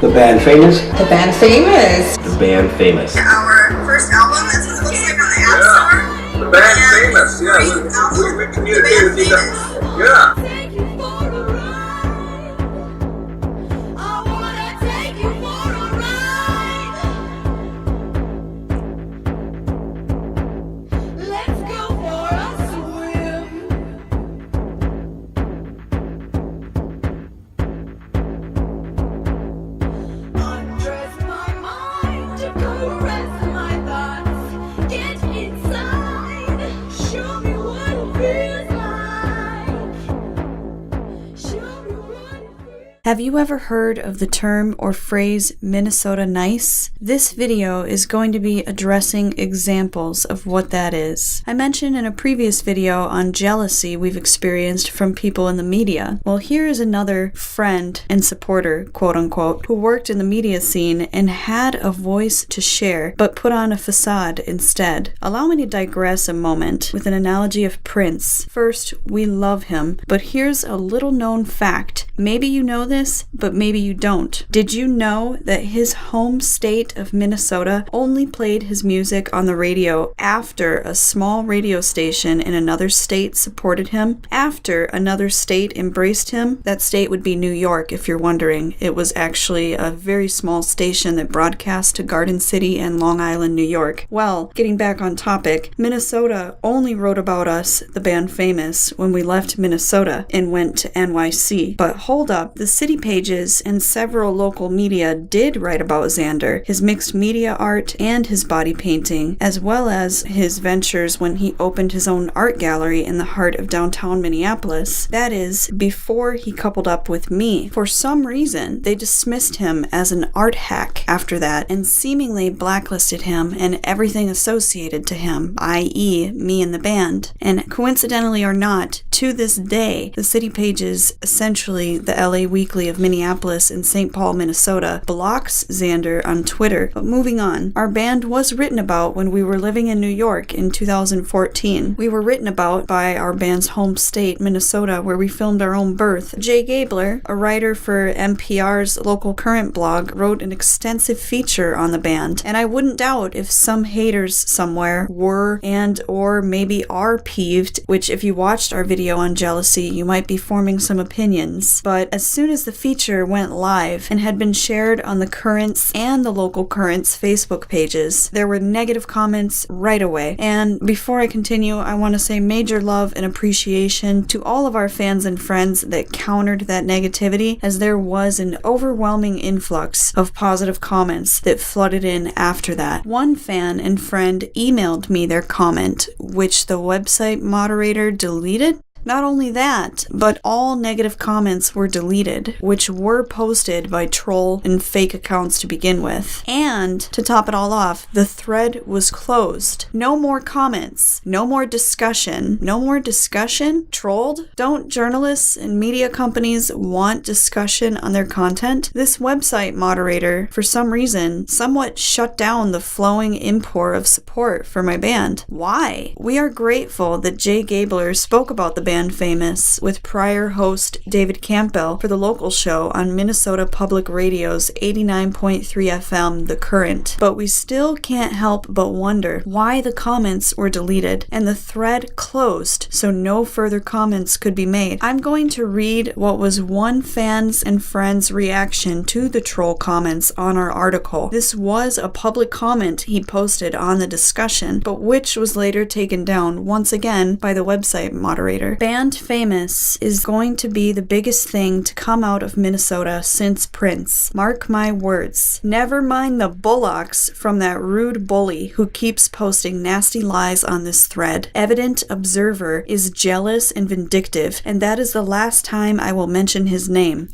The band Famous? The band Famous. The band Famous. Our first album, that's what it looks like on the App Store. The band Famous, yeah. We communicated with them. Yeah. Have you ever heard of the term or phrase Minnesota nice? This video is going to be addressing examples of what that is. I mentioned in a previous video on jealousy we've experienced from people in the media. Well, here is another friend and supporter, quote unquote, who worked in the media scene and had a voice to share, but put on a facade instead. Allow me to digress a moment with an analogy of Prince. First, we love him, but here's a little known fact. Maybe you know this, but maybe you don't. Did you know that his home state of Minnesota only played his music on the radio after a small radio station in another state supported him? After another state embraced him? That state would be New York, if you're wondering. It was actually a very small station that broadcast to Garden City and Long Island, New York. Well, getting back on topic, Minnesota only wrote about us, the band Famous, when we left Minnesota and went to NYC. But hold up, the city pages and several local media did write about Xander, his mixed media art, and his body painting, as well as his ventures when he opened his own art gallery in the heart of downtown Minneapolis. That is, before he coupled up with me. For some reason, they dismissed him as an art hack after that and seemingly blacklisted him and everything associated to him, i.e. me and the band. And coincidentally or not, to this day, the city pages, essentially the LA Weekly of Minneapolis and St. Paul, Minnesota, blocks Xander on Twitter. But moving on, our band was written about when we were living in New York in 2014. We were written about by our band's home state, Minnesota, where we filmed our own birth. Jay Gabler, a writer for NPR's Local Current blog, wrote an extensive feature on the band, and I wouldn't doubt if some haters somewhere were and or maybe are peeved, which if you watched our video on jealousy, you might be forming some opinions. But as soon as the feature went live and had been shared on the Currents and the Local Currents Facebook pages, there were negative comments right away. And before I continue, I want to say major love and appreciation to all of our fans and friends that countered that negativity, as there was an overwhelming influx of positive comments that flooded in after that. One fan and friend emailed me their comment, which the website moderator deleted. Not only that, but all negative comments were deleted, which were posted by troll and fake accounts to begin with. And, to top it all off, the thread was closed. No more comments. No more discussion. No more discussion? Trolled? Don't journalists and media companies want discussion on their content? This website moderator, for some reason, somewhat shut down the flowing import of support for my band. Why? We are grateful that Jay Gabler spoke about the band Famous with prior host David Campbell for the local show on Minnesota Public Radio's 89.3 FM, The Current. But we still can't help but wonder why the comments were deleted and the thread closed so no further comments could be made. I'm going to read what was one fan's and friend's reaction to the troll comments on our article. This was a public comment he posted on the discussion, but which was later taken down once again by the website moderator. Band Famous is going to be the biggest thing to come out of Minnesota since Prince. Mark my words. Never mind the bullocks from that rude bully who keeps posting nasty lies on this thread. Evident observer is jealous and vindictive, and that is the last time I will mention his name. ...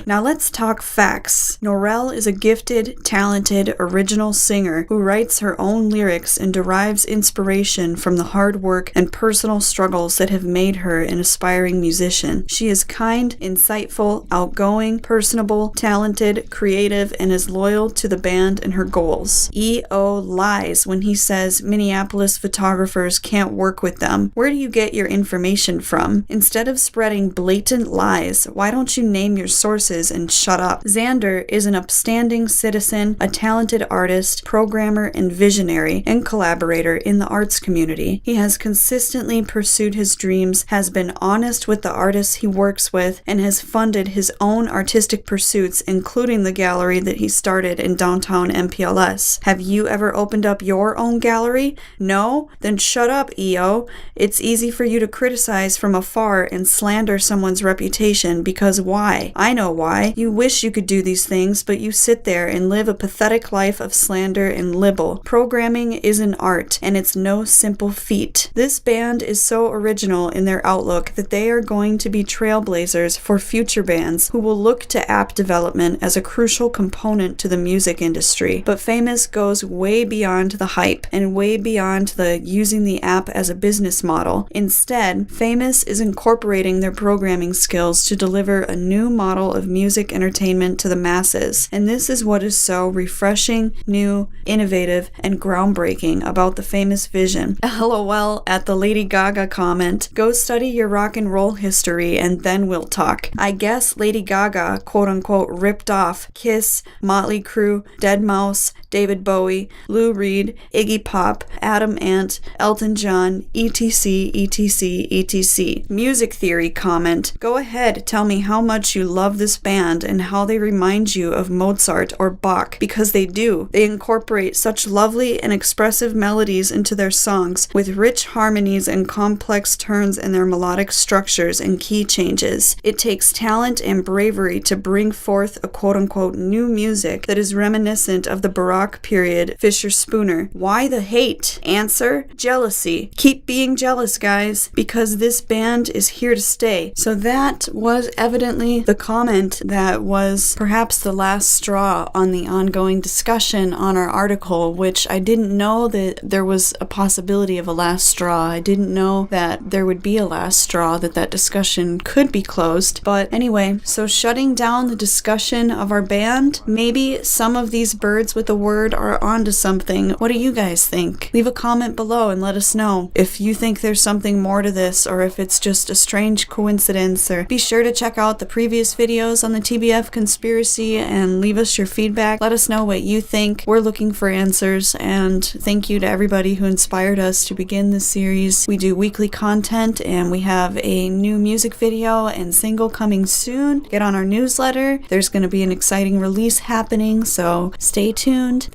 Now let's talk facts. Norelle is a gifted, talented, original singer who writes her own lyrics and derives inspiration from the hard work and personal struggles that have made made her an aspiring musician. She is kind, insightful, outgoing, personable, talented, creative, and is loyal to the band and her goals. E.O. lies when he says Minneapolis photographers can't work with them. Where do you get your information from? Instead of spreading blatant lies, why don't you name your sources and shut up? Xander is an upstanding citizen, a talented artist, programmer, and visionary, and collaborator in the arts community. He has consistently pursued his dreams, has been honest with the artists he works with, and has funded his own artistic pursuits, including the gallery that he started in downtown MPLS. Have you ever opened up your own gallery? No? Then shut up, EO. It's easy for you to criticize from afar and slander someone's reputation because why? I know why. You wish you could do these things, but you sit there and live a pathetic life of slander and libel. Programming is an art, and it's no simple feat. This band is so original in their outlook that they are going to be trailblazers for future bands who will look to app development as a crucial component to the music industry. But Famous goes way beyond the hype and way beyond the using the app as a business model. Instead, Famous is incorporating their programming skills to deliver a new model of music entertainment to the masses. And this is what is so refreshing, new, innovative, and groundbreaking about the Famous vision. LOL at the Lady Gaga comment. Go study your rock and roll history and then we'll talk. I guess Lady Gaga, quote unquote, ripped off Kiss, Motley Crue, Deadmau5, David Bowie, Lou Reed, Iggy Pop, Adam Ant, Elton John, etc, etc, etc. Music theory comment. Go ahead, tell me how much you love this band and how they remind you of Mozart or Bach, because they do. They incorporate such lovely and expressive melodies into their songs, with rich harmonies and complex turns in their melodic structures and key changes. It takes talent and bravery to bring forth a quote-unquote new music that is reminiscent of the Baroque period Fischer-Spooner. Why the hate? Answer: jealousy. Keep being jealous, guys, because this band is here to stay. So that was evidently the comment that was perhaps the last straw on the ongoing discussion on our article, which I didn't know that there was a possibility of a last straw. I didn't know that there would be a last straw, that discussion could be closed. But anyway, so shutting down the discussion of our band, maybe some of these birds with the word are onto something. What do you guys think? Leave a comment below and let us know if you think there's something more to this or if it's just a strange coincidence. Or be sure to check out the previous videos on the TBF conspiracy and leave us your feedback. Let us know what you think. We're looking for answers, and thank you to everybody who inspired us to begin this series. We do weekly content and we have a new music video and single coming soon. Get on our newsletter. There's going to be an exciting release happening, so stay tuned.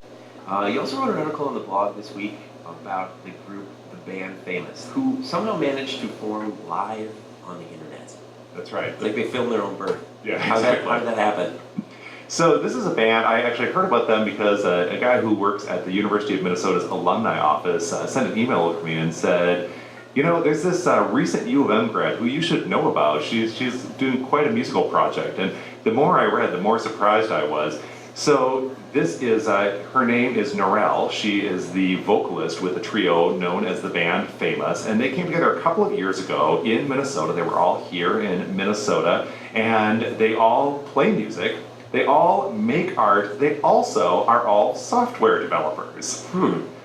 You also wrote an article on the blog this week about the group, the band Famous, who somehow managed to form live on the internet. That's right. Like they filmed their own birth. Yeah, How did that happen? So this is a band, I actually heard about them because a guy who works at the University of Minnesota's alumni office sent an email over to me and said, you know, there's this recent U of M grad who you should know about. She's doing quite a musical project. And the more I read, the more surprised I was. So this is, her name is Norelle. She is the vocalist with a trio known as the band Famous. And they came together a couple of years ago in Minnesota. They were all here in Minnesota. And they all play music. They all make art. They also are all software developers.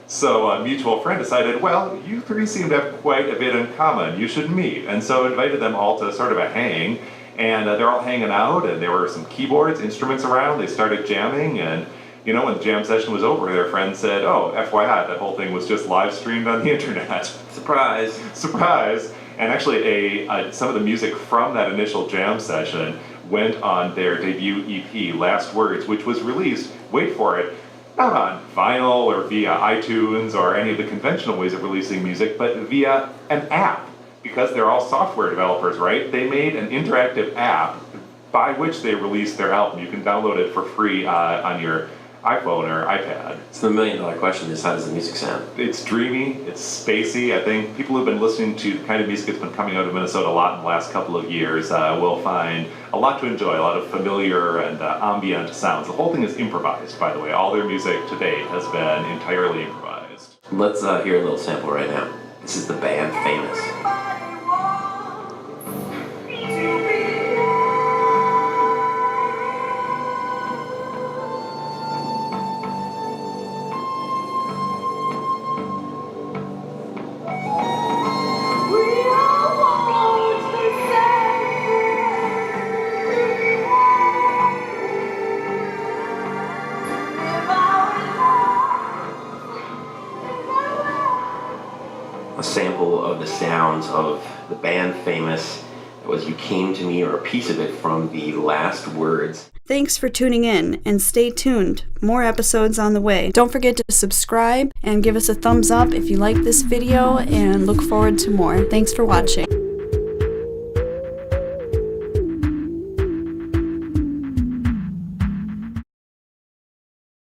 So a mutual friend decided, well, you three seem to have quite a bit in common. You should meet. And so invited them all to sort of a hang. And they're all hanging out, and there were some keyboards, instruments around. They started jamming, and you know, when the jam session was over, their friend said, oh, FYI, that whole thing was just live streamed on the internet. Surprise. Surprise. And actually, some of the music from that initial jam session went on their debut EP, Last Words, which was released, wait for it, not on vinyl or via iTunes or any of the conventional ways of releasing music, but via an app. Because they're all software developers, right? They made an interactive app by which they released their album. You can download it for free on your iPhone or iPad. It's the $1 million question is, how does the music sound? It's dreamy, it's spacey. I think people who've been listening to the kind of music that's been coming out of Minnesota a lot in the last couple of years will find a lot to enjoy, a lot of familiar and ambient sounds. The whole thing is improvised, by the way. All their music to date has been entirely improvised. Let's hear a little sample right now. This is the band Famous. a sample of the sounds of the band Famous. That was You Came to Me, or a piece of it from the last words. Thanks for tuning in, and stay tuned. More episodes on the way. Don't forget to subscribe and give us a thumbs up if you like this video, and look forward to more. Thanks for watching.